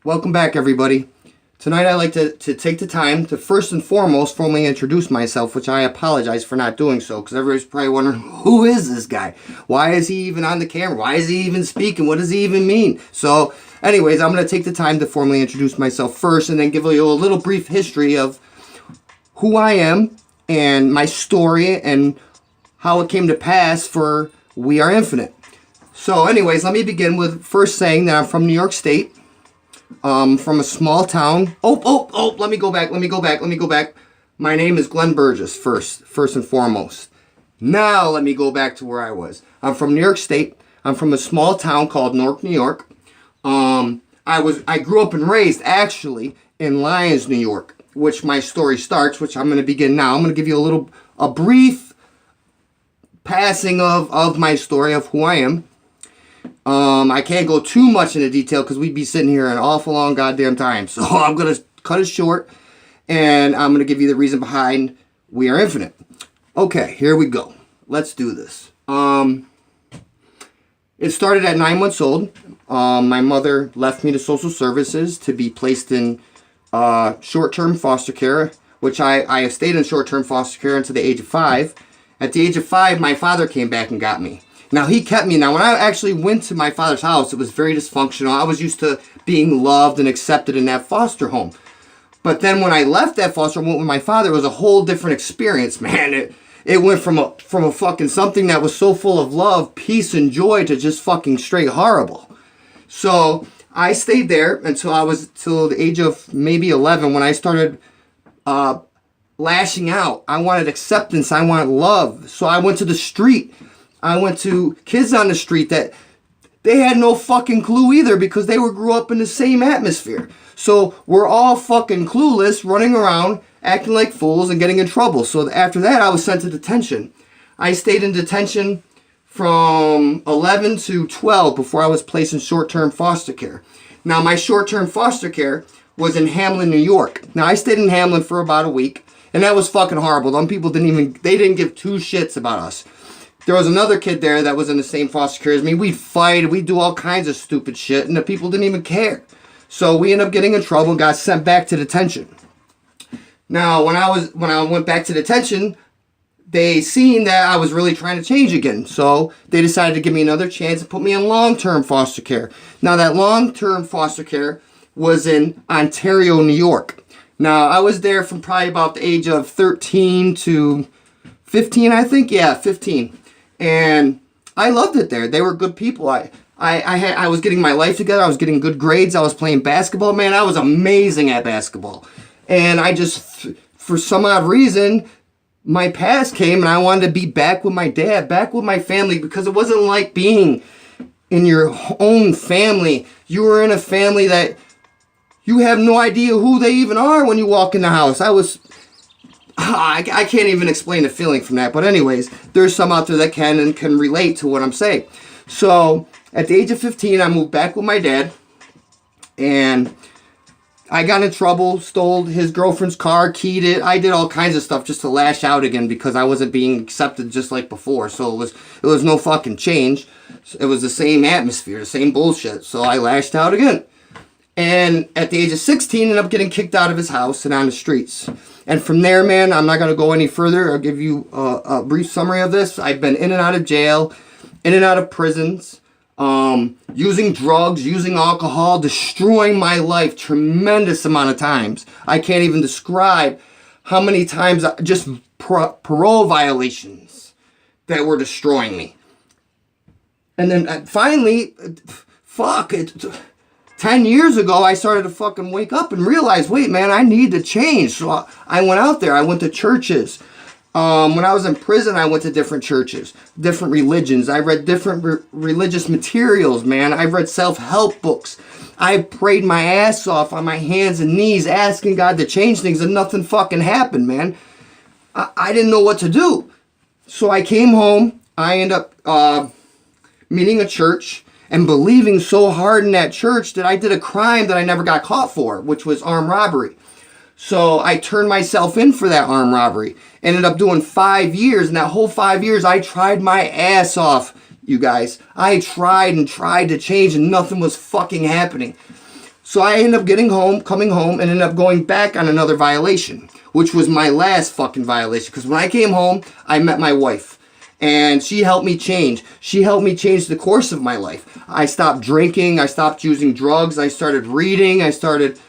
Welcome back, everybody. Tonight I'd like to take the time to first and foremost formally introduce myself, which I apologize for not doing so, because everybody's probably wondering, who is this guy? Why is he even on the camera? Why is he even speaking? What does he even mean? So, anyways, I'm going to take the time to formally introduce myself first and then give you a little brief history of who I am and my story and how it came to pass for We Are Infinite. So, anyways, let me begin with first saying that I'm from New York State. From a small town. Let me go back. My name is Glenn Burgess first and foremost. Now let me go back to where I was. I'm from New York State. I'm from a small town called Newark, New York. I grew up and raised actually in Lyons, New York, which my story starts, which I'm going to begin now. I'm going to give you a brief passing of my story of who I am. I can't go too much into detail because we'd be sitting here an awful long goddamn time. So I'm going to cut it short and I'm going to give you the reason behind We Are Infinite. Okay, here we go. Let's do this. It started at 9 months old. My mother left me to social services to be placed in short-term foster care, which I stayed in short-term foster care until the age of 5. At the age of 5, my father came back and got me. Now, he kept me. Now, when I actually went to my father's house, it was very dysfunctional. I was used to being loved and accepted in that foster home. But then when I left that foster home with my father, it was a whole different experience, man. It went from a fucking something that was so full of love, peace, and joy to just fucking straight horrible. So I stayed there till the age of maybe 11 when I started lashing out. I wanted acceptance. I wanted love. So I went to the street. I went to kids on the street that they had no fucking clue either because they grew up in the same atmosphere. So we're all fucking clueless, running around, acting like fools and getting in trouble. So after that, I was sent to detention. I stayed in detention from 11 to 12 before I was placed in short-term foster care. Now, my short-term foster care was in Hamlin, New York. Now, I stayed in Hamlin for about a week, and that was fucking horrible. Them people didn't give two shits about us. There was another kid there that was in the same foster care as me. We'd fight, we'd do all kinds of stupid shit, and the people didn't even care. So we ended up getting in trouble and got sent back to detention. Now, when I went back to detention, they seen that I was really trying to change again. So they decided to give me another chance and put me in long-term foster care. Now, that long-term foster care was in Ontario, New York. Now, I was there from probably about the age of 13 to 15, I think. Yeah, 15. And I loved it there. They were good people. I was getting my life together. I was getting good grades. I was playing basketball. Man, I was amazing at basketball. And I just, for some odd reason, my past came and I wanted to be back with my dad, back with my family, because it wasn't like being in your own family. You were in a family that you have no idea who they even are when you walk in the house. I can't even explain the feeling from that. But anyways, there's some out there that can relate to what I'm saying. So at the age of 15, I moved back with my dad. And I got in trouble, stole his girlfriend's car, keyed it. I did all kinds of stuff just to lash out again because I wasn't being accepted just like before. So it was no fucking change. It was the same atmosphere, the same bullshit. So I lashed out again. And at the age of 16, ended up getting kicked out of his house and on the streets. And from there, man, I'm not going to go any further. I'll give you a brief summary of this. I've been in and out of jail, in and out of prisons, using drugs, using alcohol, destroying my life tremendous amount of times. I can't even describe how many times just parole violations that were destroying me. And then finally, 10 years ago, I started to fucking wake up and realize, wait, man, I need to change. So I went out there. I went to churches. When I was in prison, I went to different churches, different religions. I read different religious materials, man. I read self-help books. I prayed my ass off on my hands and knees asking God to change things, and nothing fucking happened, man. I didn't know what to do. So I came home. I ended up meeting a church and believing so hard in that church that I did a crime that I never got caught for, which was armed robbery. So I turned myself in for that armed robbery. Ended up doing 5 years. And that whole 5 years, I tried my ass off, you guys. I tried and tried to change and nothing was fucking happening. So I ended up coming home, and ended up going back on another violation, which was my last fucking violation. Because when I came home, I met my wife. And she helped me change. She helped me change the course of my life. I stopped drinking. I stopped using drugs. I started reading. I started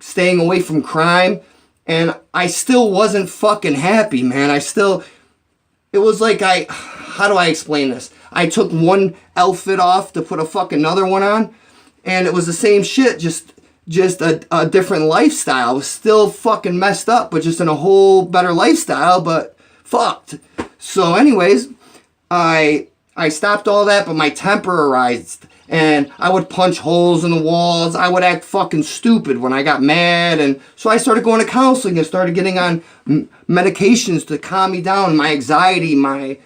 staying away from crime. And I still wasn't fucking happy, man. It was like how do I explain this? I took one outfit off to put a fucking another one on. And it was the same shit, just a different lifestyle. I was still fucking messed up, but just in a whole better lifestyle, but fucked. So anyways, I stopped all that, but my temper arised, and I would punch holes in the walls. I would act fucking stupid when I got mad, and so I started going to counseling and started getting on medications to calm me down, my anxiety, my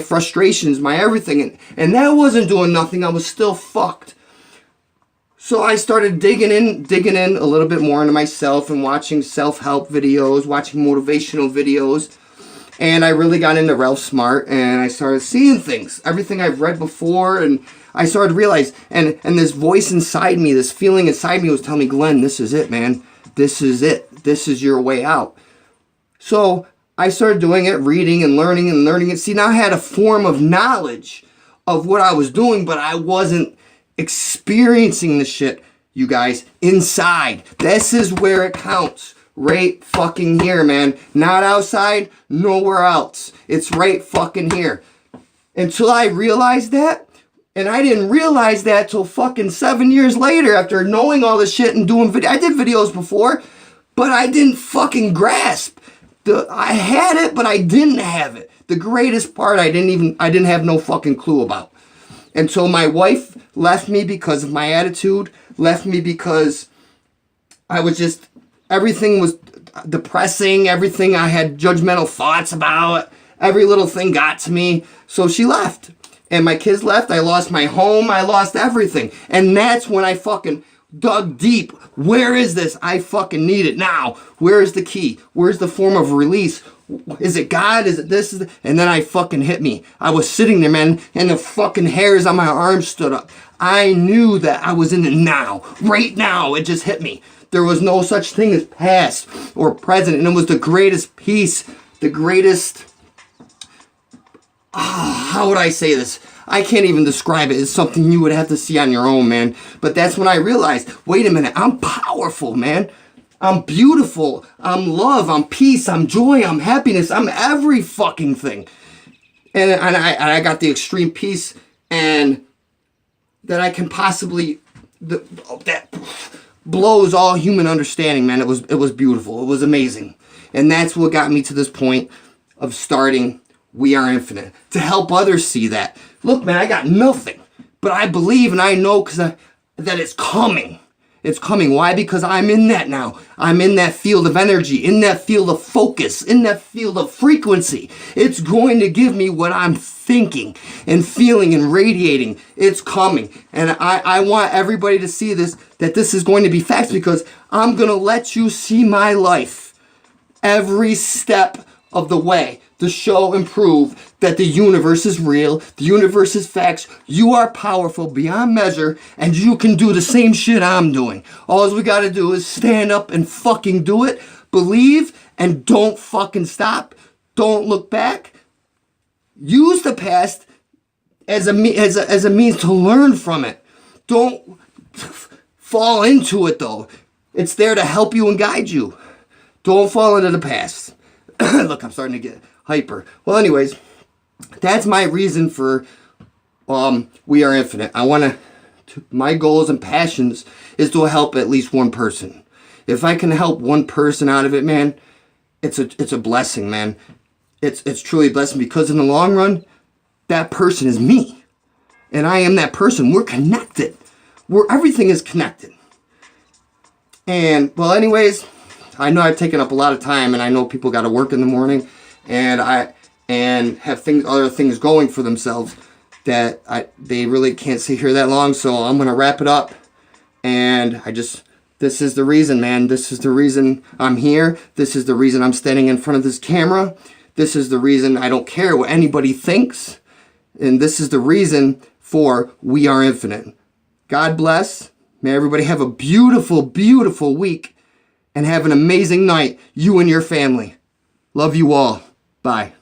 frustrations, my everything, and that wasn't doing nothing. I was still fucked. So I started digging in a little bit more into myself and watching self-help videos, watching motivational videos. And I really got into Ralph Smart, and I started seeing things, everything I've read before, and I started to realize, and this voice inside me, this feeling inside me was telling me, Glenn, this is it, man. This is it. This is your way out. So I started doing it, reading and learning it. See, now I had a form of knowledge of what I was doing, but I wasn't experiencing the shit, you guys, inside. This is where it counts. Right fucking here, man. Not outside, nowhere else. It's right fucking here. Until I realized that, and I didn't realize that till fucking 7 years later after knowing all this shit and doing videos. I did videos before, but I didn't fucking grasp. I had it, but I didn't have it. The greatest part I didn't have no fucking clue about. Until my wife left me because of my attitude, left me because I was just... Everything was depressing. Everything I had judgmental thoughts about. Every little thing got to me. So she left. And my kids left. I lost my home. I lost everything. And that's when I fucking dug deep. Where is this? I fucking need it now. Where is the key? Where's the form of release? Is it God? Is it this? And then I fucking hit me. I was sitting there, man, and the fucking hairs on my arms stood up. I knew that I was in it now. Right now. It just hit me. There was no such thing as past or present. And it was the greatest peace, the greatest... how would I say this? I can't even describe it. It's something you would have to see on your own, man. But that's when I realized, wait a minute, I'm powerful, man. I'm beautiful. I'm love. I'm peace. I'm joy. I'm happiness. I'm every fucking thing. And I got the extreme peace and that I can possibly... that blows all human understanding, man. It was beautiful. It was amazing. And that's what got me to this point of starting We Are Infinite. To help others see that. Look, man, I got nothing. But I believe and I know that it's coming. It's coming. Why? Because I'm in that now. I'm in that field of energy, in that field of focus, in that field of frequency. It's going to give me what I'm thinking and feeling and radiating. It's coming. And I want everybody to see this, that this is going to be facts, because I'm going to let you see my life every step of the way to show and prove that the universe is real, the universe is facts, you are powerful beyond measure, and you can do the same shit I'm doing. All we gotta do is stand up and fucking do it, believe, and don't fucking stop. Don't look back. Use the past as a means to learn from it. Don't fall into it though. It's there to help you and guide you. Don't fall into the past. Look, I'm starting to get hyper. Well, anyways, that's my reason for We Are Infinite. My goals and passions is to help at least one person. If I can help one person out of it, man, it's a blessing, man. It's truly a blessing, because in the long run, that person is me. And I am that person. We're connected. Everything is connected. And, well, anyways, I know I've taken up a lot of time, and I know people got to work in the morning, and have other things going for themselves that they really can't sit here that long. So I'm gonna wrap it up, and this is the reason, man. This is the reason I'm here. This is the reason I'm standing in front of this camera. This is the reason I don't care what anybody thinks, and this is the reason for We Are Infinite. God bless. May everybody have a beautiful, beautiful week and have an amazing night, you and your family. Love you all. Bye.